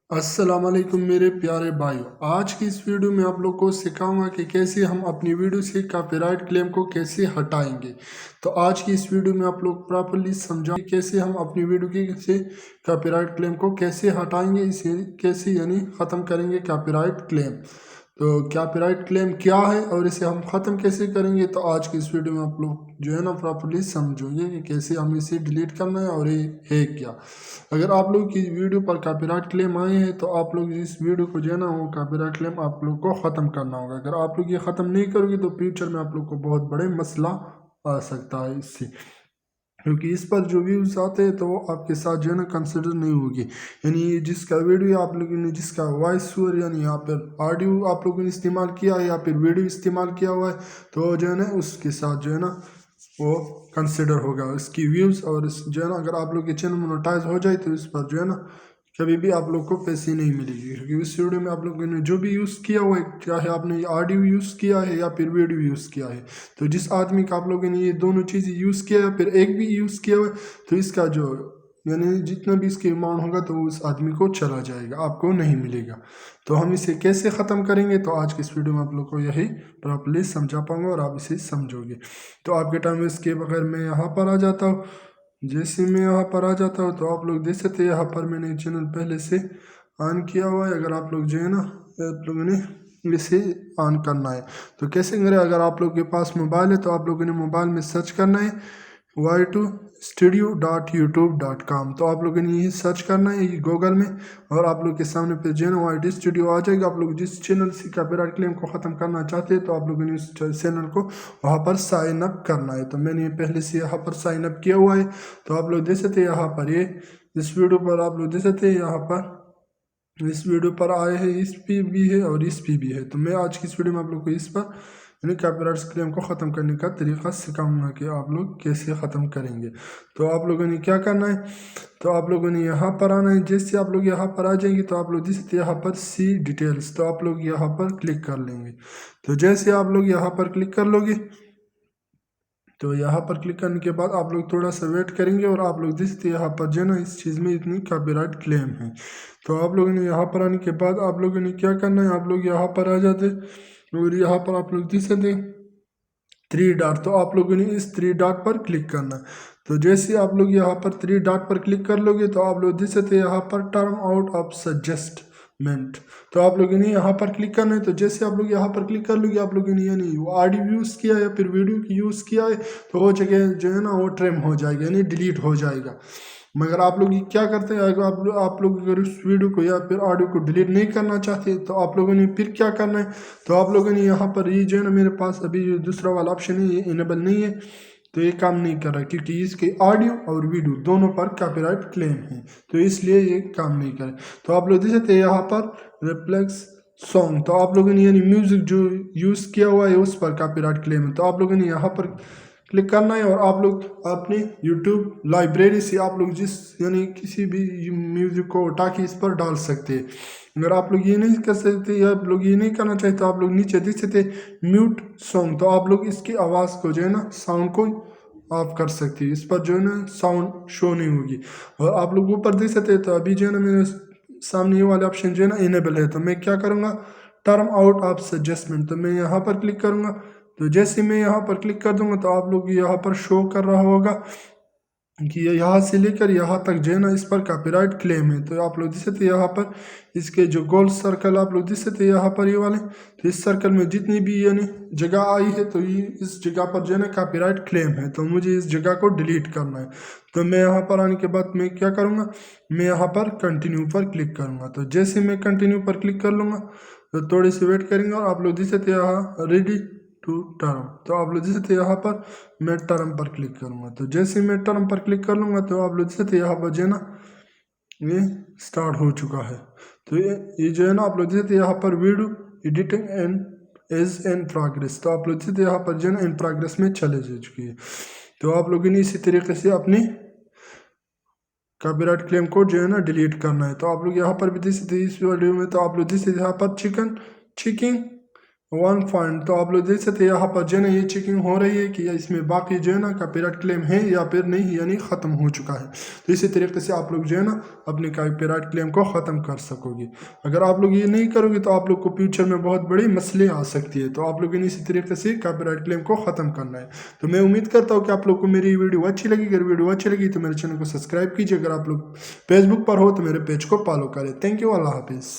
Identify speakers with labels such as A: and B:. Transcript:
A: अस्सलाम वालेकुम मेरे प्यारे भाइयों। आज की इस वीडियो में आप लोग को सिखाऊंगा कि कैसे हम अपनी वीडियो से कॉपीराइट क्लेम को कैसे हटाएंगे। तो आज की इस वीडियो में आप लोग प्रॉपर्ली समझाएंगे कैसे हम अपनी वीडियो के से कॉपीराइट क्लेम को कैसे हटाएंगे, इसे कैसे यानी ख़त्म करेंगे कॉपीराइट क्लेम। तो कॉपीराइट क्लेम क्या है और इसे हम ख़त्म कैसे करेंगे, तो आज की इस वीडियो में आप लोग जो है ना प्रॉपर्ली समझेंगे कि कैसे हमें इसे डिलीट करना है और ये है क्या। अगर आप लोग की वीडियो पर कॉपीराइट क्लेम आए हैं तो आप लोग इस वीडियो को जो है ना वो कॉपीराइट क्लेम आप लोग को ख़त्म करना होगा। अगर आप लोग ये ख़त्म नहीं करोगे तो फ्यूचर में आप लोग को बहुत बड़े मसला आ सकता है इससे, क्योंकि इस पर जो व्यूज़ आते हैं तो वो आपके साथ जो है ना कंसिडर नहीं होगी। यानी जिसका वीडियो आप लोगों ने जिसका वॉइस ओवर यानी यहाँ पर ऑडियो आप लोगों ने इस्तेमाल किया है या फिर वीडियो इस्तेमाल किया हुआ है तो जो है ना उसके साथ जो है ना वो कंसिडर होगा उसकी व्यूज़। और जो है ना अगर आप लोग के चैनल मोनेटाइज हो जाए तो इस पर जो है ना कभी भी आप लोग को पैसे नहीं मिलेगी, क्योंकि उस वीडियो में आप लोगों ने जो भी यूज़ किया हुआ है, चाहे आपने ऑडियो यूज़ किया है या फिर वीडियो यूज़ किया है, तो जिस आदमी का आप लोगों ने ये दोनों चीज़ें यूज़ किया है या फिर एक भी यूज़ किया हुआ है तो इसका जो यानी जितना भी इसके अमाउंट होगा तो उस आदमी को चला जाएगा, आपको नहीं मिलेगा। तो हम इसे कैसे ख़त्म करेंगे तो आज की इस वीडियो में आप लोग को यही प्रॉपर्ली समझा पाऊंगा और आप इसे समझोगे। तो आपके टाइम वेस्ट किए बगैर मैं यहाँ पर आ जाता हूँ। जैसे मैं यहाँ पर आ जाता हूँ तो आप लोग देख सकते हैं यहाँ पर मैंने चैनल पहले से ऑन किया हुआ है। अगर आप लोग जो है ना आप लोगों ने इसे ऑन करना है तो कैसे करें। अगर आप लोग के पास मोबाइल है तो आप लोगों ने मोबाइल में सर्च करना है y2studio.youtube.com। तो आप लोगों ने यही सर्च करना है ये गूगल में और आप लोग के सामने पे जो है ना वाई स्टूडियो आ जाएगा। आप लोग जिस चैनल से कॉपीराइट क्लेम को ख़त्म करना चाहते हैं तो आप लोगों ने उस चैनल को वहाँ पर साइन अप करना है। तो मैंने पहले से यहाँ पर साइन अप किया हुआ है। तो आप लोग देख सकते हैं यहाँ पर ये इस वीडियो पर आप लोग देख सकते हैं यहाँ पर इस वीडियो पर आए हैं, इस पे भी है और इस पे भी है। तो मैं आज की इस वीडियो में आप लोग को इस पर यानी कॉपीराइट क्लेम को ख़त्म करने का तरीका सिखाऊंगा कि आप लोग कैसे ख़त्म करेंगे। तो आप लोगों ने क्या करना है, तो आप लोगों ने यहाँ पर आना है। जैसे आप लोग यहाँ पर आ जाएंगे तो आप लोग जिस यहाँ पर सी डिटेल्स, तो आप लोग यहाँ पर क्लिक कर लेंगे। तो जैसे आप लोग यहाँ पर क्लिक कर लोगे तो यहाँ पर क्लिक करने के बाद आप लोग थोड़ा सा वेट करेंगे और आप लोग देखते यहाँ पर जो है ना इस चीज़ में इतनी कॉपीराइट क्लेम है। तो आप लोगों ने यहाँ पर आने के बाद आप लोगों ने क्या करना है, आप लोग यहाँ पर आ जाते और यहाँ पर आप लोग देख सकते थ्री डॉट, तो आप लोगों ने इस थ्री डॉट पर क्लिक करना है। तो जैसे आप लोग यहाँ पर थ्री डॉट पर क्लिक कर लोगे तो आप लोग देख सकते यहाँ पर टर्म आउट ऑफ सजेस्टमेंट, तो आप लोगों ने यहाँ पर क्लिक करना है। तो जैसे आप लोग यहाँ पर क्लिक कर लोगे आप लोगों ने यानी वो ऑडियो यूज़ किया या फिर वीडियो की यूज़ किया है तो वो जगह जो है ना वो ट्रिम हो जाएगा यानी डिलीट हो जाएगा। मगर आप लोग ये क्या करते हैं, अगर आप लोग अगर उस वीडियो को या फिर ऑडियो को डिलीट नहीं करना चाहते तो आप लोगों ने फिर क्या करना है, तो आप लोगों ने यहाँ पर ये जो है ना मेरे पास अभी जो दूसरा वाला ऑप्शन है ये इनेबल नहीं है तो ये काम नहीं कर रहा क्योंकि इसके ऑडियो और वीडियो दोनों पर कॉपीराइट क्लेम है तो इसलिए ये काम नहीं करे। तो आप लोग देख सकते हैं यहाँ पर रिफ्लेक्स सॉन्ग, तो आप लोगों ने यानी म्यूजिक जो यूज़ किया हुआ है उस पर कॉपीराइट क्लेम है। तो आप लोगों ने यहाँ पर क्लिक करना है और आप लोग अपने यूट्यूब लाइब्रेरी से आप लोग जिस यानी किसी भी म्यूजिक को उठा के इस पर डाल सकते हैं। अगर आप लोग ये नहीं कर सकते या आप लोग ये नहीं करना चाहते तो आप लोग नीचे देख सकते म्यूट सॉन्ग, तो आप लोग इसकी आवाज़ को जो है ना साउंड को ऑफ कर सकते हैं, इस पर जो है ना साउंड शो नहीं होगी। और आप लोग ऊपर देख सकते हैं तो अभी जो है ना मेरे सामने ये वाले ऑप्शन जो है ना इनेबल है। तो मैं क्या करूँगा, टर्म आउट ऑफ सजेस्टमेंट, तो मैं यहाँ पर क्लिक करूँगा। तो जैसे मैं यहाँ पर क्लिक कर दूंगा तो आप लोग यहाँ पर शो कर रहा होगा कि ये यहाँ से लेकर यहाँ तक जो है ना इस पर कॉपीराइट क्लेम है। तो आप लोग देख सकते यहाँ पर इसके जो गोल सर्कल आप लोग देख सकते यहाँ पर ये वाले, तो इस सर्कल में जितनी भी यानी जगह आई है तो ये इस जगह पर जो है ना कॉपीराइट क्लेम है तो मुझे इस जगह को डिलीट करना है। तो मैं यहाँ पर आने के बाद मैं क्या करूँगा, मैं यहाँ पर कंटिन्यू पर क्लिक करूँगा। तो जैसे मैं कंटिन्यू पर क्लिक कर लूँगा तो थोड़ी सी वेट करेंगे और आप लोग देख सकते यहाँ रेडी टू टर्म, तो आप लोग जैसे यहाँ पर मैं टर्म पर क्लिक करूँगा। तो जैसे मैं टर्म पर क्लिक कर लूँगा तो आप लोग जैसे यहाँ पर जो है ना ये स्टार्ट हो चुका है। तो ये जो है ना आप लोग जैसे यहाँ पर video editing and is in progress, तो आप लोग जैसे यहाँ पर जो है ना इन प्रोग्रेस में चले जा चुकी है। तो आप लोगों ने इसी तरीके से अपनी कॉपीराइट क्लेम को जो है ना डिलीट करना है। तो आप लोग यहाँ पर भी देख सकते इस वीडियो में, तो आप लोग जैसे यहाँ पर चिकन 1 पॉइंट। तो आप लोग देख सकते हैं यहाँ पर जो है ना ये चेकिंग हो रही है कि इसमें बाकी जो है ना कॉपीराइट क्लेम है या फिर नहीं, यानी ख़त्म हो चुका है। तो इसी तरीके से आप लोग जो है ना अपने कॉपीराइट क्लेम को ख़त्म कर सकोगे। अगर आप लोग ये नहीं करोगे तो आप लोग को फ्यूचर में बहुत बड़ी मसले आ सकती है। तो आप लोगों ने इसी तरीके से कॉपीराइट क्लेम को ख़त्म करना है। तो मैं उम्मीद करता हूँ कि आप लोग को मेरी वीडियो अच्छी लगी। अगर वीडियो अच्छी लगी तो मेरे चैनल को सब्सक्राइब कीजिए। अगर आप लोग फेसबुक पर हो तो मेरे पेज को फॉलो करें। थैंक यू, अल्लाह हाफिज़।